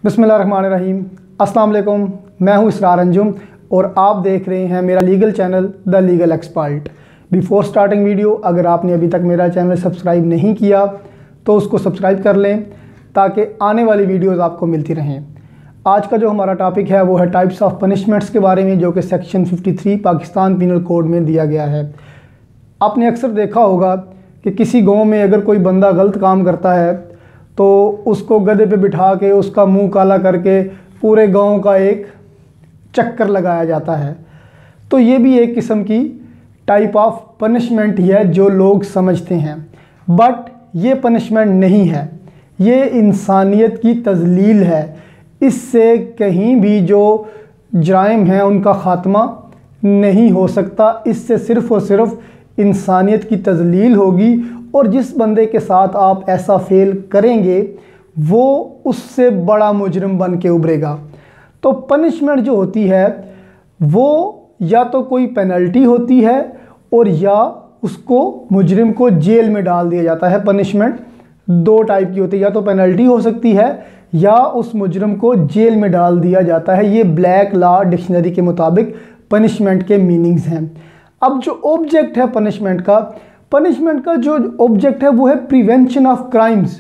बिस्मिल्लाहिर्रहमानिर्रहीम। अस्सलाम वालेकुम। मैं हूं इसरार अंजुम और आप देख रहे हैं मेरा legal channel the legal expert. Before starting video, अगर आपने अभी तक मेरा चैनल सब्सक्राइब नहीं किया तो उसको सब्सक्राइब कर लें ताकि आने वाली वीडियोज़ आपको मिलती रहें। आज का जो हमारा टॉपिक है वो है टाइप्स ऑफ पनिशमेंट्स के बारे में, जो कि सेक्शन 53 पाकिस्तान पीनल कोड में दिया गया है। आपने अक्सर देखा होगा कि किसी गांव में अगर कोई बंदा गलत काम करता है तो उसको गधे पे बिठा के उसका मुंह काला करके पूरे गांव का एक चक्कर लगाया जाता है। तो ये भी एक किस्म की टाइप ऑफ पनिशमेंट ही है जो लोग समझते हैं, बट ये पनिशमेंट नहीं है, ये इंसानियत की तज़लील है। इससे कहीं भी जो जराइम हैं उनका ख़ात्मा नहीं हो सकता। इससे सिर्फ़ और सिर्फ इंसानियत की तज़लील होगी और जिस बंदे के साथ आप ऐसा फेल करेंगे वो उससे बड़ा मुजरिम बन के उभरेगा। तो पनिशमेंट जो होती है वो या तो कोई पेनल्टी होती है और या उसको मुजरिम को जेल में डाल दिया जाता है। पनिशमेंट दो टाइप की होती है, या तो पेनल्टी हो सकती है या उस मुजरिम को जेल में डाल दिया जाता है। ये ब्लैक लॉ डिक्शनरी के मुताबिक पनिशमेंट के मीनिंग्स हैं। अब जो ऑब्जेक्ट है पनिशमेंट का जो ऑब्जेक्ट है वो है प्रिवेंशन ऑफ क्राइम्स,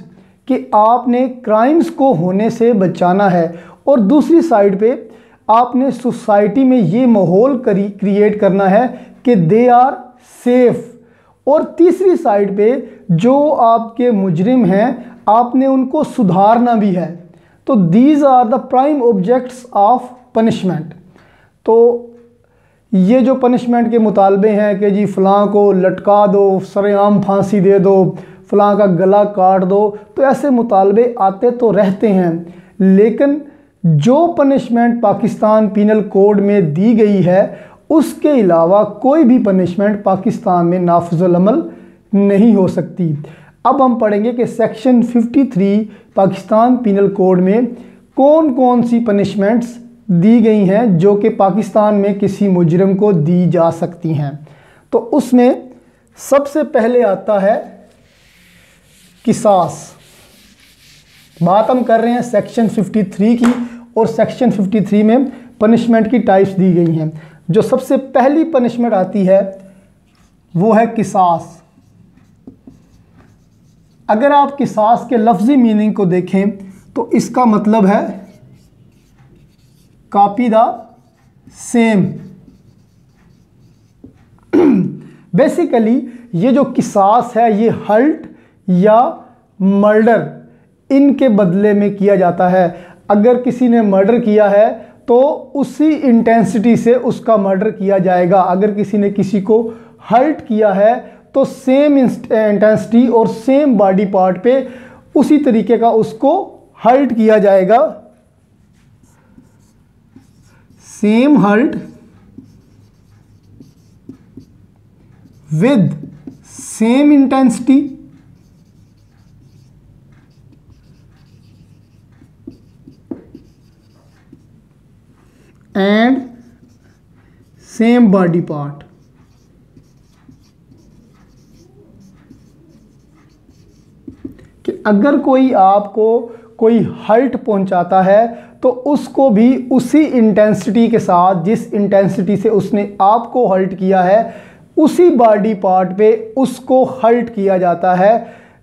कि आपने क्राइम्स को होने से बचाना है। और दूसरी साइड पे आपने सोसाइटी में ये माहौल क्रिएट करना है कि दे आर सेफ। और तीसरी साइड पे जो आपके मुजरिम हैं आपने उनको सुधारना भी है। तो these are the prime objects of punishment. तो ये जो पनिशमेंट के मुतालबे हैं कि जी फ़लाँ को लटका दो, सरेआम फांसी दे दो, फ़लाँ का गला काट दो, तो ऐसे मुतालबे आते तो रहते हैं। लेकिन जो पनिशमेंट पाकिस्तान पीनल कोड में दी गई है उसके अलावा कोई भी पनिशमेंट पाकिस्तान में नाफिजुल अमल नहीं हो सकती। अब हम पढ़ेंगे कि सेक्शन 53 पाकिस्तान पीनल कोड में कौन कौन सी पनिशमेंट्स दी गई हैं जो कि पाकिस्तान में किसी मुजरिम को दी जा सकती हैं। तो उसमें सबसे पहले आता है किसास। बात हम कर रहे हैं सेक्शन 53 की, और सेक्शन 53 में पनिशमेंट की टाइप्स दी गई हैं। जो सबसे पहली पनिशमेंट आती है वो है किसास। अगर आप किसास के लफ्ज़ी मीनिंग को देखें तो इसका मतलब है कॉपी द सेम। बेसिकली ये जो किसास है ये हर्ट या मर्डर इनके बदले में किया जाता है। अगर किसी ने मर्डर किया है तो उसी इंटेंसिटी से उसका मर्डर किया जाएगा। अगर किसी ने किसी को हर्ट किया है तो सेम इंटेंसिटी और सेम बॉडी पार्ट पे उसी तरीके का उसको हर्ट किया जाएगा। Same hurt with same intensity and same body part. कि अगर कोई आपको कोई हर्ट पहुंचाता है तो उसको भी उसी इंटेंसिटी के साथ जिस इंटेंसिटी से उसने आपको हर्ट किया है उसी बॉडी पार्ट पे उसको हर्ट किया जाता है।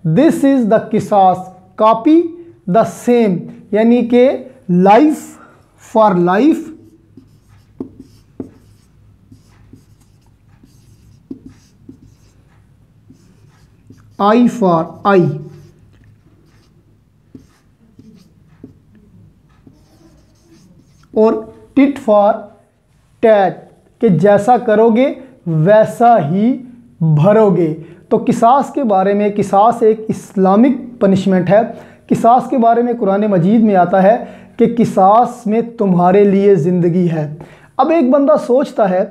दिस इज द किसास, कॉपी द सेम, यानी कि life for life, eye for eye. और टिट फॉर टैट, कि जैसा करोगे वैसा ही भरोगे। तो किसास के बारे में, किसास एक इस्लामिक पनिशमेंट है। किसास के बारे में कुरान मजीद में आता है कि किसास में तुम्हारे लिए ज़िंदगी है। अब एक बंदा सोचता है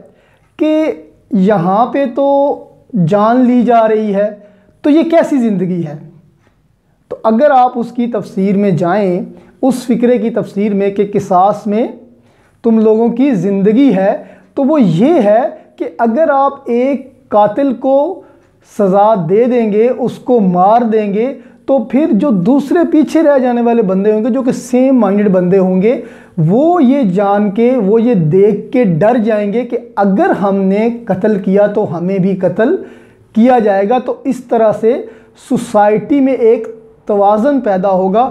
कि यहाँ पे तो जान ली जा रही है तो ये कैसी ज़िंदगी है। तो अगर आप उसकी तफसीर में जाएं, उस फ़िक्रे की तफसीर में कि किसास में तुम लोगों की ज़िंदगी है, तो वो ये है कि अगर आप एक कातिल को सज़ा दे देंगे, उसको मार देंगे, तो फिर जो दूसरे पीछे रह जाने वाले बंदे होंगे, जो कि सेम माइंडेड बंदे होंगे, वो ये जान के, वो ये देख के डर जाएंगे कि अगर हमने कत्ल किया तो हमें भी कत्ल किया जाएगा। तो इस तरह से सोसाइटी में एक तवाज़ुन पैदा होगा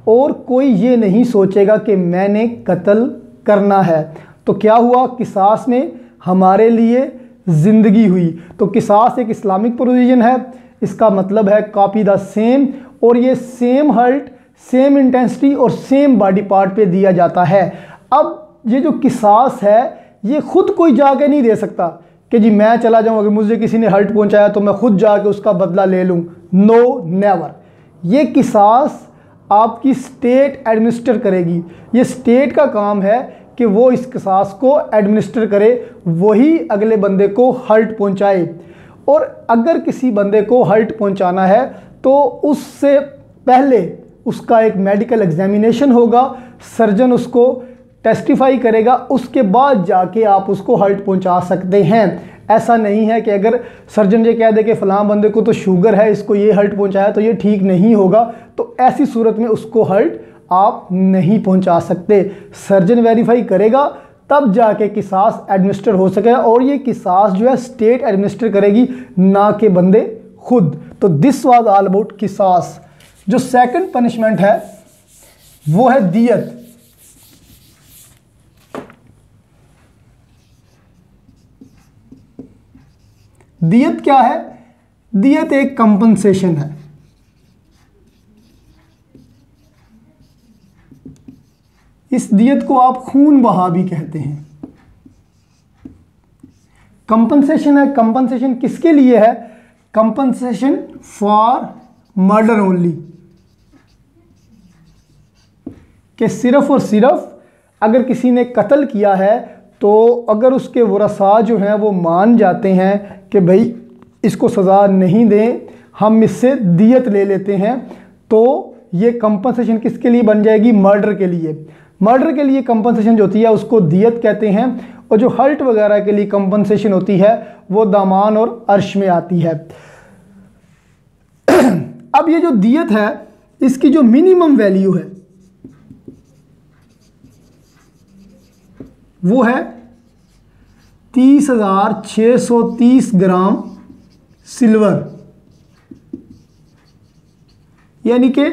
और कोई ये नहीं सोचेगा कि मैंने कत्ल करना है। तो क्या हुआ, किसास में हमारे लिए ज़िंदगी हुई। तो किसास एक इस्लामिक प्रोविज़न है, इसका मतलब है कॉपी द सेम, और ये सेम हर्ट, सेम इंटेंसिटी और सेम बॉडी पार्ट पे दिया जाता है। अब ये जो किसास है ये खुद कोई जाके नहीं दे सकता कि जी मैं चला जाऊं, अगर मुझे किसी ने हर्ट पहुंचाया तो मैं खुद जाके उसका बदला ले लूं। No, never. ये किसास आपकी स्टेट एडमिनिस्टर करेगी। ये स्टेट का काम है कि वो इस किसास को एडमिनिस्टर करे, वही अगले बंदे को हर्ट पहुंचाए। और अगर किसी बंदे को हर्ट पहुंचाना है तो उससे पहले उसका एक मेडिकल एग्जामिनेशन होगा, सर्जन उसको टेस्टिफाई करेगा, उसके बाद जाके आप उसको हर्ट पहुंचा सकते हैं। ऐसा नहीं है कि अगर सर्जन ये कह दे कि फ़लाँ बंदे को तो शुगर है, इसको ये हर्ट पहुंचाया तो ये ठीक नहीं होगा, तो ऐसी सूरत में उसको हर्ट आप नहीं पहुंचा सकते। सर्जन वेरीफाई करेगा तब जाके किसास एडमिनिस्टर हो सकेगा, और ये किसास जो है स्टेट एडमिनिस्टर करेगी, ना कि बंदे खुद। तो दिस वाज ऑल अबाउट किसास। जो सेकंड पनिशमेंट है वो है दियत। दियत क्या है? दियत एक कंपनसेशन है। इस दियत को आप खून बहा भी कहते हैं। कंपनसेशन है। कंपनसेशन किसके लिए है? कंपनसेशन फॉर मर्डर ओनली, कि सिर्फ और सिर्फ अगर किसी ने कत्ल किया है तो अगर उसके वरसा जो हैं वो मान जाते हैं कि भाई इसको सज़ा नहीं दें, हम इससे दियत ले लेते हैं, तो ये कंपनसेशन किसके लिए बन जाएगी? मर्डर के लिए। मर्डर के लिए कंपनसेशन जो होती है उसको दियत कहते हैं, और जो हर्ट वगैरह के लिए कंपनसेशन होती है वो दामान और अर्श में आती है। अब ये जो दियत है इसकी जो मिनिमम वैल्यू है वो है 30,630 ग्राम सिल्वर, यानी कि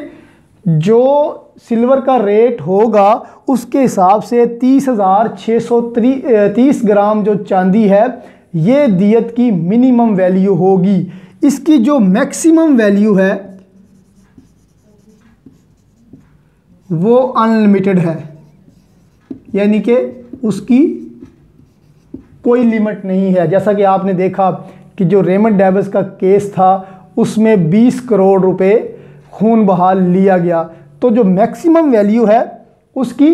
जो सिल्वर का रेट होगा उसके हिसाब से 30,630 ग्राम जो चांदी है ये दियत की मिनिमम वैल्यू होगी। इसकी जो मैक्सिमम वैल्यू है वो अनलिमिटेड है, यानी कि उसकी कोई लिमिट नहीं है। जैसा कि आपने देखा कि जो रेमंड डेविस का केस था उसमें 20 करोड़ रुपए खून बहा लिया गया, तो जो मैक्सिमम वैल्यू है उसकी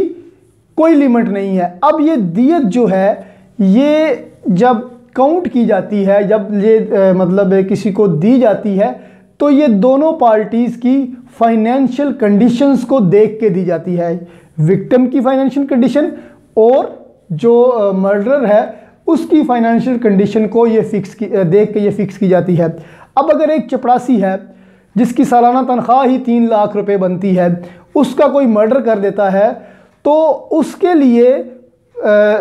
कोई लिमिट नहीं है। अब ये दियत जो है ये जब काउंट की जाती है, जब ये मतलब किसी को दी जाती है, तो ये दोनों पार्टीज़ की फाइनेंशियल कंडीशंस को देख के दी जाती है। विक्टिम की फाइनेंशियल कंडीशन और जो मर्डरर है उसकी फाइनेंशियल कंडीशन को ये देख के ये फिक्स की जाती है। अब अगर एक चपरासी है जिसकी सालाना तनख्वाह ही 3 लाख रुपए बनती है, उसका कोई मर्डर कर देता है, तो उसके लिए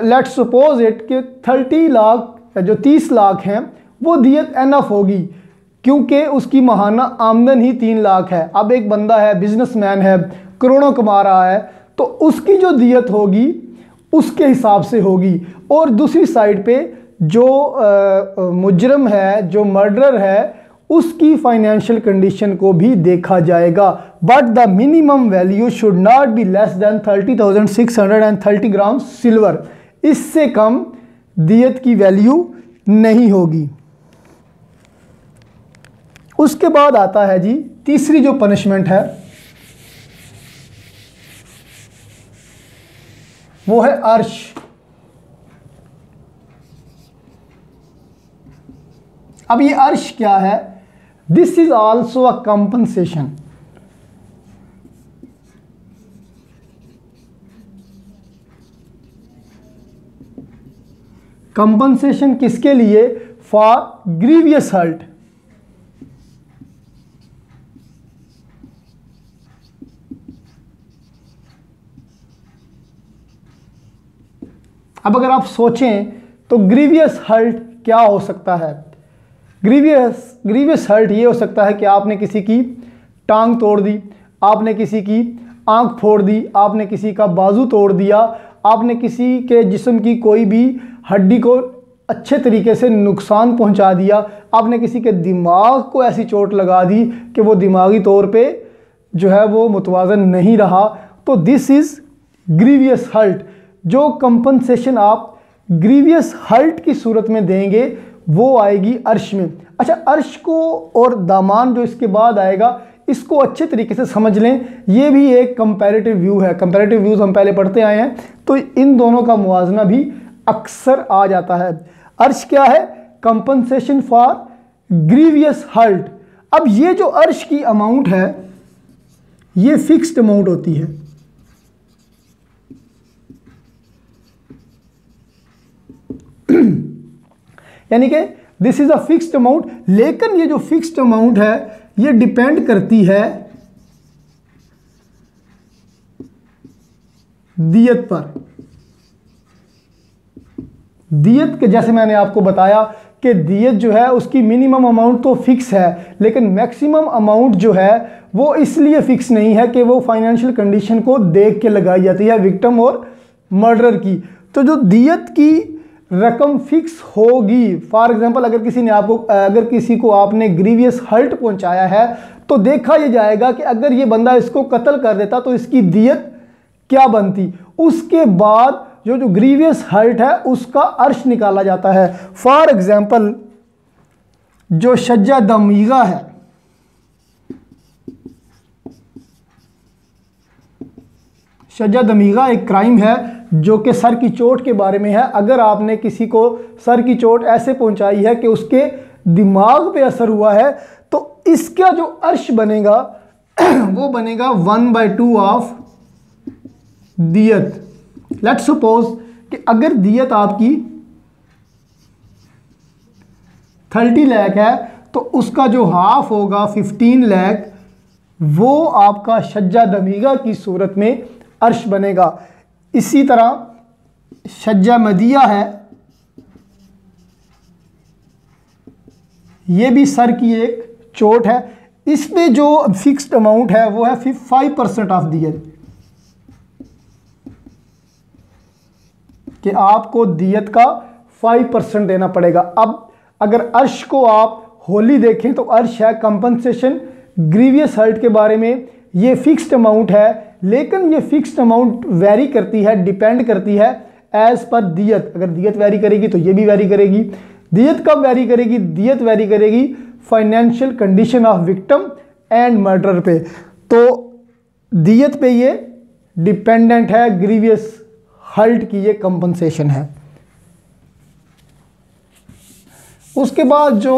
लेट्स सपोज इट कि 30 लाख, जो 30 लाख हैं वो दियत एनफ होगी, क्योंकि उसकी माहाना आमदन ही 3 लाख है। अब एक बंदा है, बिजनेसमैन है, करोड़ों कमा रहा है, तो उसकी जो दियत होगी उसके हिसाब से होगी। और दूसरी साइड पे जो मुजरम है, जो मर्डरर है, उसकी फाइनेंशियल कंडीशन को भी देखा जाएगा। But the minimum value should not be less than 30,630 gram silver. इससे कम दियत की वैल्यू नहीं होगी। उसके बाद आता है जी तीसरी जो पनिशमेंट है वो है अर्श। अब ये अर्श क्या है? This is also a compensation. Compensation किसके लिए? For grievous hurt. अब अगर आप सोचें तो ग्रीवियस हर्ट क्या हो सकता है? ग्रीवियस हर्ट ये हो सकता है कि आपने किसी की टांग तोड़ दी, आपने किसी की आंख फोड़ दी, आपने किसी का बाजू तोड़ दिया, आपने किसी के जिस्म की कोई भी हड्डी को अच्छे तरीके से नुकसान पहुंचा दिया, आपने किसी के दिमाग को ऐसी चोट लगा दी कि वो दिमागी तौर पे जो है वो मुतवाज़न नहीं रहा, तो दिस इज़ ग्रीवियस हर्ट। जो कंपनसेशन आप ग्रीवियस हर्ट की सूरत में देंगे वो आएगी अर्श में। अच्छा, अर्श को और दामान जो इसके बाद आएगा इसको अच्छे तरीके से समझ लें, ये भी एक कंपैरेटिव व्यू है। कंपैरेटिव व्यूज़ हम पहले पढ़ते आए हैं, तो इन दोनों का मुवाजना भी अक्सर आ जाता है। अर्श क्या है? Compensation for grievous hurt. अब ये जो अर्श की अमाउंट है ये फिक्स्ड अमाउंट होती है, यानी कि this is a fixed amount. लेकिन ये जो फिक्स्ड अमाउंट है ये डिपेंड करती है दियत पर। दियत के जैसे मैंने आपको बताया कि दियत जो है उसकी मिनिमम अमाउंट तो फिक्स है, लेकिन मैक्सिमम अमाउंट जो है वो इसलिए फिक्स नहीं है कि वो फाइनेंशियल कंडीशन को देख के लगाई जाती है विक्टिम और मर्डरर की। तो जो दियत की रकम फिक्स होगी, फॉर एग्जांपल अगर किसी को आपने ग्रीवियस हर्ट पहुंचाया है तो देखा यह जाएगा कि अगर ये बंदा इसको कत्ल कर देता तो इसकी दियत क्या बनती। उसके बाद जो ग्रीवियस हर्ट है उसका अर्श निकाला जाता है। फॉर एग्जांपल जो शज्जा दमीगा है, शज्जा दमीगा एक क्राइम है जो कि सर की चोट के बारे में है। अगर आपने किसी को सर की चोट ऐसे पहुंचाई है कि उसके दिमाग पे असर हुआ है तो इसका जो अर्श बनेगा वो बनेगा 1/2 ऑफ दियत। लेट्स सपोज कि अगर दियत आपकी 30 लाख है तो उसका जो हाफ होगा 15 लाख वो आपका शज्जा दमीगा की सूरत में अर्श बनेगा। इसी तरह शज्जा मदिया है, ये भी सर की एक चोट है, इसमें जो फिक्स्ड अमाउंट है वो है 5% ऑफ दियत, कि आपको दियत का 5% देना पड़ेगा। अब अगर अर्श को आप होली देखें तो अर्श है कंपनसेशन ग्रीवियस हर्ट के बारे में, ये फिक्स्ड अमाउंट है, लेकिन ये फिक्स्ड अमाउंट वेरी करती है, डिपेंड करती है एज पर दियत। अगर दियत वेरी करेगी तो ये भी वेरी करेगी। दियत कब वेरी करेगी? दियत वेरी करेगी financial condition of victim and murder पे। तो दियत पे ये डिपेंडेंट है, ग्रीवियस हर्ट की ये कंपनसेशन है। उसके बाद जो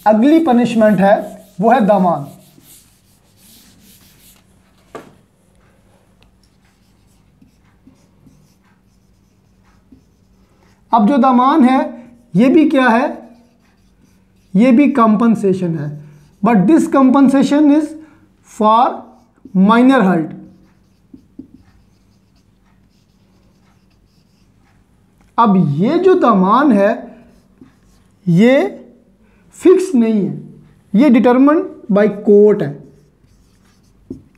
अगली पनिशमेंट है वो है दामान। अब जो दामान है ये भी क्या है? ये भी कंपनसेशन है, but this compensation is for minor hurt. अब ये जो दामान है ये फिक्स नहीं है, ये डिटरमिन्ड बाय कोर्ट है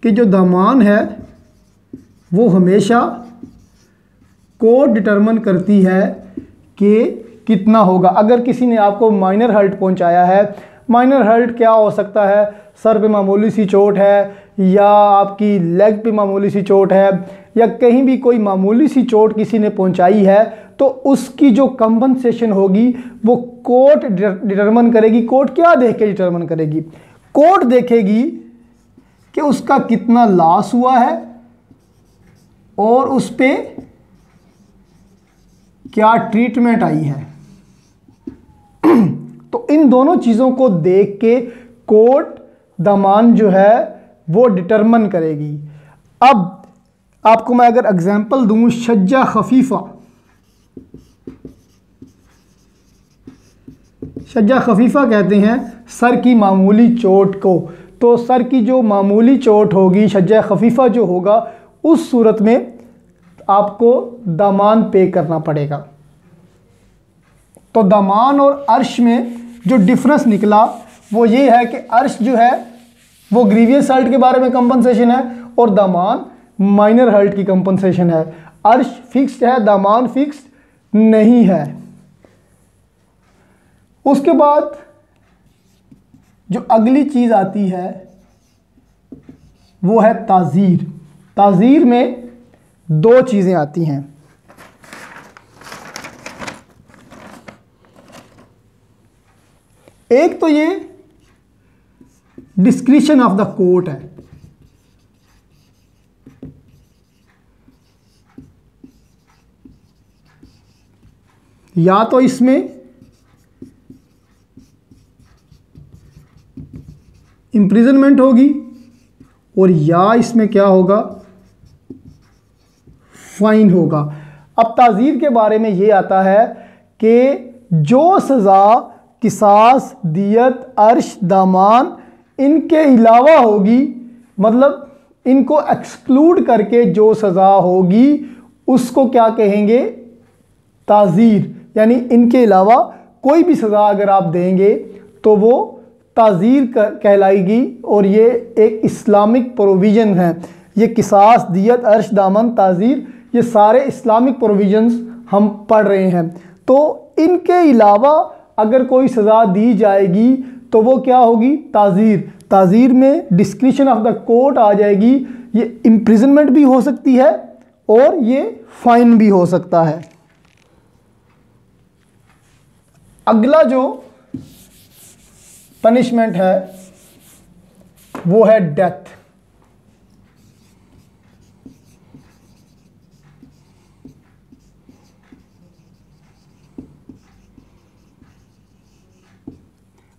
कि जो दामान है वो हमेशा कोर्ट डिटरमिन करती है कि कितना होगा। अगर किसी ने आपको माइनर हर्ट पहुंचाया है, माइनर हर्ट क्या हो सकता है? सर पे मामूली सी चोट है, या आपकी लेग पे मामूली सी चोट है, या कहीं भी कोई मामूली सी चोट किसी ने पहुंचाई है, तो उसकी जो कंपनसेशन होगी वो कोर्ट डिटरमिन करेगी। कोर्ट क्या देख के डिटरमिन करेगी? कोर्ट देखेगी कि उसका कितना लॉस हुआ है और उस पर क्या ट्रीटमेंट आई है। तो इन दोनों चीज़ों को देख के कोर्ट दामान जो है वो डिटरमिन करेगी। अब आपको मैं अगर एग्जांपल दूं, शज्जा खफीफा, शज्जा खफीफा कहते हैं सर की मामूली चोट को। तो सर की जो मामूली चोट होगी, शज्जा खफीफा जो होगा, उस सूरत में आपको दामान पे करना पड़ेगा। तो दामान और अर्श में जो डिफरेंस निकला वो ये है कि अर्श जो है वो ग्रीवियस हर्ट के बारे में कंपनसेशन है और दामान माइनर हर्ट की कंपनसेशन है। अर्श फिक्स्ड है, दामान फिक्स्ड नहीं है। उसके बाद जो अगली चीज आती है वो है ताज़ीर। ताज़ीर में दो चीजें आती हैं। एक तो ये डिस्क्रिशन ऑफ द कोर्ट है, या तो इसमें इम्प्रिजनमेंट होगी और या इसमें क्या होगा, फाइन होगा। अब ताज़ीर के बारे में ये आता है कि जो सज़ा किसास, दियत, अर्श, दामान इनके अलावा होगी, मतलब इनको एक्सक्लूड करके जो सज़ा होगी उसको क्या कहेंगे, ताज़ीर। यानी इनके अलावा कोई भी सज़ा अगर आप देंगे तो वो ताज़ीर कहलाएगी। और ये एक इस्लामिक प्रोविज़न है। ये किसास, दियत, अर्श, दामन, ताज़ीर ये सारे इस्लामिक प्रोविज़न्स हम पढ़ रहे हैं। तो इनके अलावा अगर कोई सज़ा दी जाएगी तो वो क्या होगी, ताज़ीर। ताज़ीर में डिस्क्रिशन ऑफ द कोर्ट आ जाएगी। ये इम्प्रिजनमेंट भी हो सकती है और ये फाइन भी हो सकता है। अगला जो पनिशमेंट है वो है डेथ।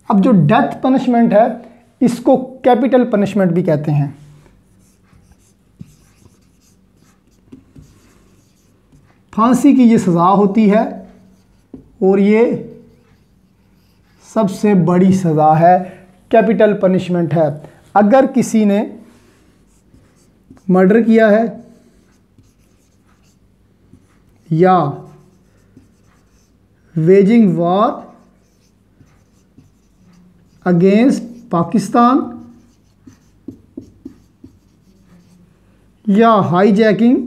अब जो डेथ पनिशमेंट है इसको कैपिटल पनिशमेंट भी कहते हैं। फांसी की ये सज़ा होती है और ये सबसे बड़ी सज़ा है, कैपिटल पनिशमेंट है। अगर किसी ने मर्डर किया है या वेजिंग वॉर अगेंस्ट पाकिस्तान या हाईजैकिंग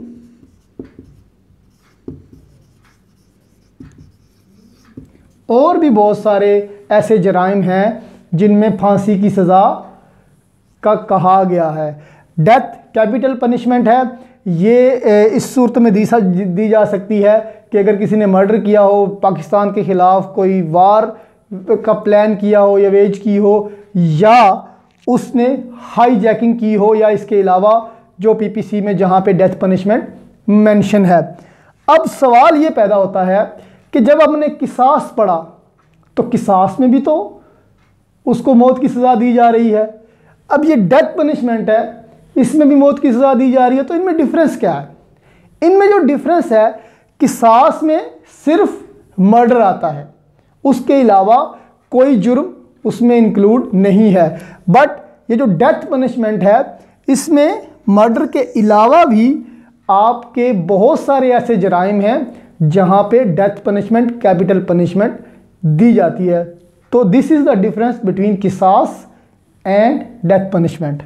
और भी बहुत सारे ऐसे जराइम हैं जिनमें फांसी की सज़ा का कहा गया है। डेथ कैपिटल पनिशमेंट है। ये इस सूरत में दी जा सकती है कि अगर किसी ने मर्डर किया हो, पाकिस्तान के ख़िलाफ़ कोई वार का प्लान किया हो या वेज की हो, या उसने हाईजैकिंग की हो, या इसके अलावा जो पीपीसी में जहाँ पे डेथ पनिशमेंट मेंशन है। अब सवाल ये पैदा होता है कि जब हमने किसास पढ़ा तो किसास में भी तो उसको मौत की सज़ा दी जा रही है। अब ये डेथ पनिशमेंट है, इसमें भी मौत की सज़ा दी जा रही है। तो इनमें डिफरेंस क्या है? इनमें जो डिफरेंस है, किसास में सिर्फ मर्डर आता है, उसके अलावा कोई जुर्म उसमें इंक्लूड नहीं है। बट ये जो डेथ पनिशमेंट है इसमें मर्डर के अलावा भी आपके बहुत सारे ऐसे जराइम हैं जहां पे डेथ पनिशमेंट, कैपिटल पनिशमेंट दी जाती है। तो this is the difference between किसास एंड डेथ पनिशमेंट।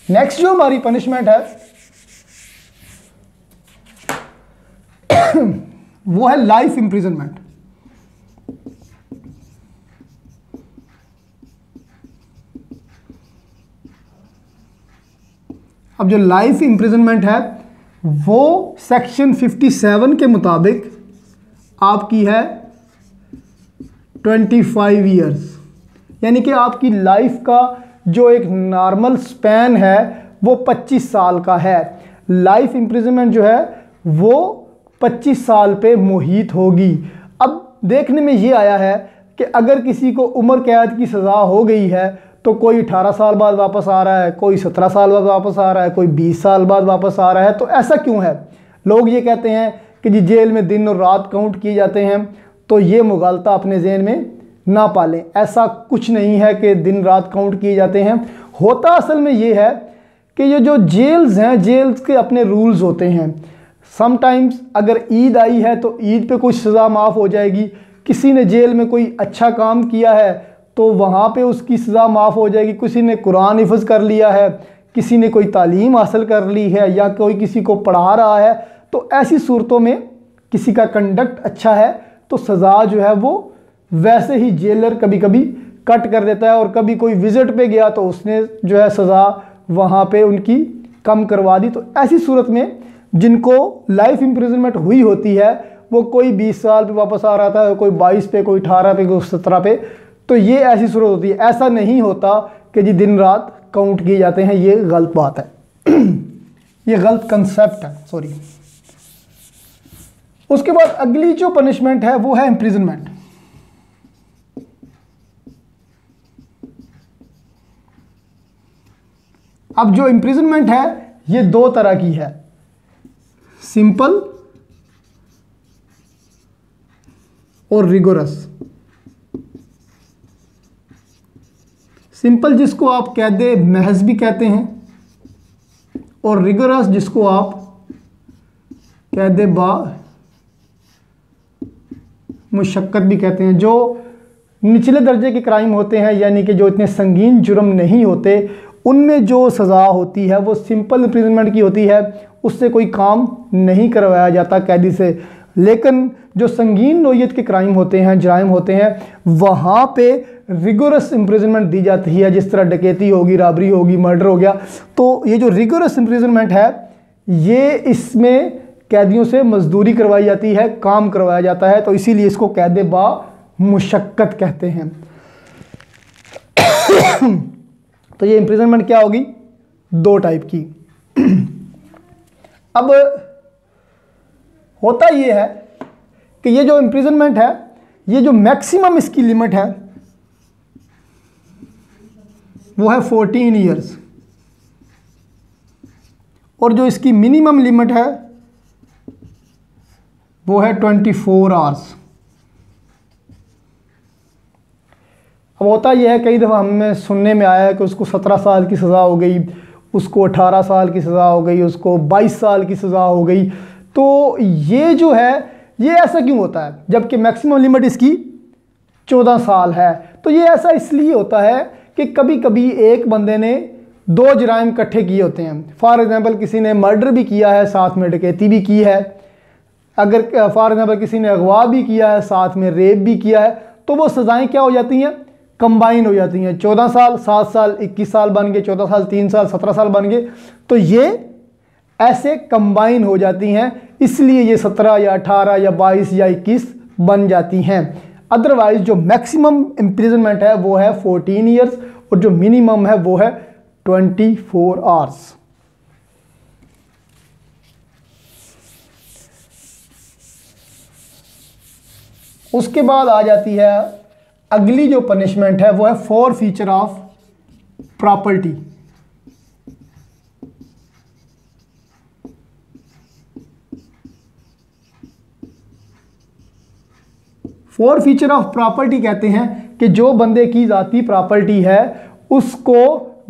नेक्स्ट जो हमारी पनिशमेंट है वो है लाइफ इंप्रिजनमेंट। अब जो लाइफ इंप्रिजनमेंट है वो सेक्शन 57 के मुताबिक आपकी है 25 इयर्स, यानी कि आपकी लाइफ का जो एक नॉर्मल स्पैन है वो 25 साल का है। लाइफ इंप्रिजनमेंट जो है वो 25 साल पे मुहित होगी। अब देखने में ये आया है कि अगर किसी को उम्र कैद की सज़ा हो गई है तो कोई 18 साल बाद वापस आ रहा है, कोई 17 साल बाद वापस आ रहा है, कोई 20 साल बाद वापस आ रहा है। तो ऐसा क्यों है? लोग ये कहते हैं कि जी जेल में दिन और रात काउंट किए जाते हैं, तो ये मुगालता अपने ज़हन में ना पालें। ऐसा कुछ नहीं है कि दिन रात काउंट किए जाते हैं। होता असल में ये है कि ये जो जेल्स हैं, जेल्स के अपने रूल्स होते हैं। समटाइम्स अगर ईद आई है तो ईद पे कुछ सज़ा माफ़ हो जाएगी, किसी ने जेल में कोई अच्छा काम किया है तो वहाँ पे उसकी सज़ा माफ़ हो जाएगी, किसी ने कुरान हिफ्ज़ कर लिया है, किसी ने कोई तालीम हासिल कर ली है या कोई किसी को पढ़ा रहा है, तो ऐसी सूरतों में किसी का कंडक्ट अच्छा है तो सज़ा जो है वो वैसे ही जेलर कभी कभी कट कर देता है, और कभी कोई विज़िट पे गया तो उसने जो है सज़ा वहाँ पे उनकी कम करवा दी। तो ऐसी सूरत में जिनको लाइफ इम्प्रिजनमेंट हुई होती है वो कोई 20 साल पे वापस आ रहा था, कोई 22 पे, कोई 18 पे, कोई 17 पे, तो ये ऐसी सूरत होती है। ऐसा नहीं होता कि जी दिन रात काउंट किए जाते हैं, ये गलत बात है। ये गलत कंसेप्ट है, सॉरी। उसके बाद अगली जो पनिशमेंट है वो है इम्प्रिजनमेंट। अब जो इम्प्रिजनमेंट है ये दो तरह की है, सिंपल और रिगोरस। सिंपल जिसको आप कैदे महज भी कहते हैं, और रिगोरस जिसको आप कैदे बा मुशक्कत भी कहते हैं। जो निचले दर्जे के क्राइम होते हैं, यानी कि जो इतने संगीन जुर्म नहीं होते, उनमें जो सज़ा होती है वो सिंपल इम्प्रिजनमेंट की होती है, उससे कोई काम नहीं करवाया जाता कैदी से। लेकिन जो संगीन नौयत के क्राइम होते हैं, जराइम होते हैं, वहाँ पे रिगोरस इम्प्रिजनमेंट दी जाती है, जिस तरह डकैती होगी, राबरी होगी, मर्डर हो गया। तो ये जो रिगोरस इम्प्रिजनमेंट है ये इसमें कैदियों से मजदूरी करवाई जाती है, काम करवाया जाता है, तो इसीलिए इसको कैदे बा मुशक्कत कहते हैं। तो ये इम्प्रिजनमेंट क्या होगी, दो टाइप की। अब होता ये है कि ये जो इम्प्रिजनमेंट है, ये जो मैक्सिमम इसकी लिमिट है वो है 14 ईयर्स, और जो इसकी मिनिमम लिमिट है वो है 24 आवर्स। अब होता यह है, कई दफ़ा हमें सुनने में आया है कि उसको 17 साल की सज़ा हो गई, उसको 18 साल की सज़ा हो गई, उसको 22 साल की सज़ा हो गई। तो ये जो है ये ऐसा क्यों होता है, जबकि मैक्सिमम लिमिट इसकी 14 साल है? तो ये ऐसा इसलिए होता है कि कभी कभी एक बंदे ने दो जराइम इकट्ठे किए होते हैं। फॉर एग्ज़ाम्पल किसी ने मर्डर भी किया है, साथ में डकैती भी की है, अगर फॉर एग्ज़ाम्पल किसी ने अगवा भी किया है, साथ में रेप भी किया है, तो वो सज़ाएं क्या हो जाती हैं, कंबाइन हो जाती हैं। 14 साल, 7 साल, 21 साल बन गए, 14 साल, 3 साल, 17 साल बन गए। तो ये ऐसे कंबाइन हो जाती हैं, इसलिए ये 17 या 18 या 22 या 21 बन जाती हैं। अदरवाइज जो मैक्सिमम इम्प्रिजनमेंट है वो है 14 ईयर्स, और जो मिनिमम है वो है 24 आवर्स। उसके बाद आ जाती है अगली जो पनिशमेंट है वो है forfeiture of property. Forfeiture of property कहते हैं कि जो बंदे की ज़ाती प्रॉपर्टी है उसको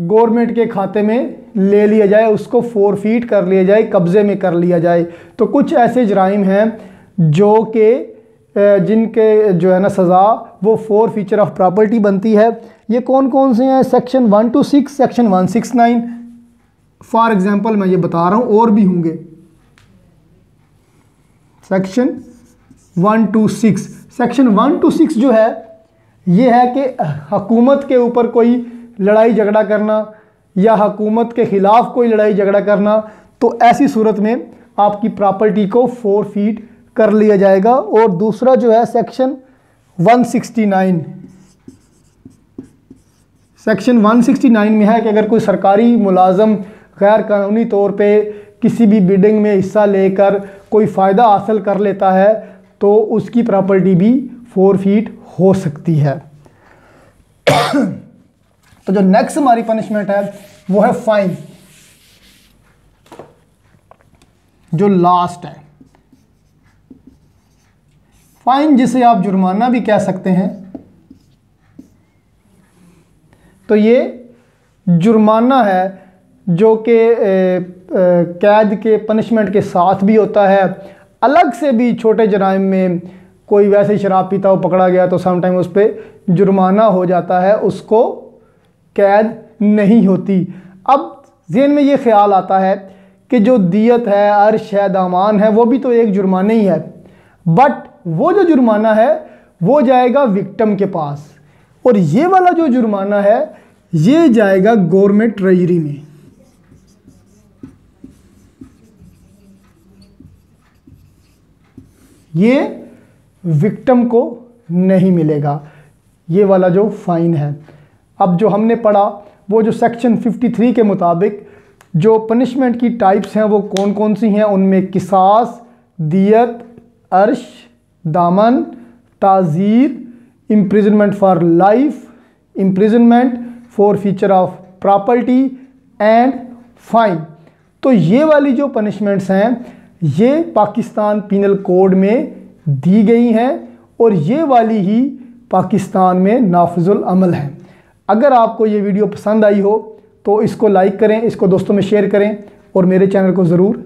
गवर्नमेंट के खाते में ले लिया जाए, उसको फॉरफीट कर लिया जाए, कब्ज़े में कर लिया जाए। तो कुछ ऐसे जराइम हैं जो कि जिनके जो है ना सज़ा वो फॉरफीचर ऑफ प्रॉपर्टी बनती है। ये कौन कौन से हैं? Section 126, section 169। फॉर एग्ज़ाम्पल मैं ये बता रहा हूँ, और भी होंगे। सेक्शन 126, सेक्शन 126 जो है ये है कि हुकूमत के ऊपर कोई लड़ाई झगड़ा करना या हुकूमत के ख़िलाफ़ कोई लड़ाई झगड़ा करना, तो ऐसी सूरत में आपकी प्रॉपर्टी को फॉरफीट कर लिया जाएगा। और दूसरा जो है सेक्शन 169, सेक्शन 169 में है कि अगर कोई सरकारी मुलाजम गैर कानूनी तौर पे किसी भी बिडिंग में हिस्सा लेकर कोई फ़ायदा हासिल कर लेता है तो उसकी प्रॉपर्टी भी फॉरफीट हो सकती है। तो जो नेक्स्ट हमारी पनिशमेंट है वो है फाइन, जो लास्ट है। फाइन जिसे आप जुर्माना भी कह सकते हैं। तो ये जुर्माना है जो कि कैद के पनिशमेंट के साथ भी होता है। अलग से भी छोटे जराइम में कोई वैसे ही शराब पीता हो पकड़ा गया तो समटाइम उस पर जुर्माना हो जाता है, उसको कैद नहीं होती। अब ज़हन में ये ख्याल आता है कि जो दियत है, अर्श है, दामान है, वो भी तो एक जुर्माना ही है, बट वो जो जुर्माना है वो जाएगा विक्टिम के पास, और ये वाला जो जुर्माना है ये जाएगा गवर्नमेंट ट्रेजरी में। ये विक्टिम को नहीं मिलेगा, ये वाला जो फाइन है। अब जो हमने पढ़ा वो जो सेक्शन 53 के मुताबिक जो पनिशमेंट की टाइप्स हैं वो कौन कौन सी हैं, उनमें किसास, दियत, अर्श, दामन, ताज़ीर, imprisonment for life, imprisonment, forfeiture of property and fine. तो ये वाली जो पनिशमेंट्स हैं ये पाकिस्तान पीनल कोड में दी गई हैं और ये वाली ही पाकिस्तान में नाफिजुल अमल है। अगर आपको ये वीडियो पसंद आई हो तो इसको लाइक करें, इसको दोस्तों में शेयर करें और मेरे चैनल को ज़रूर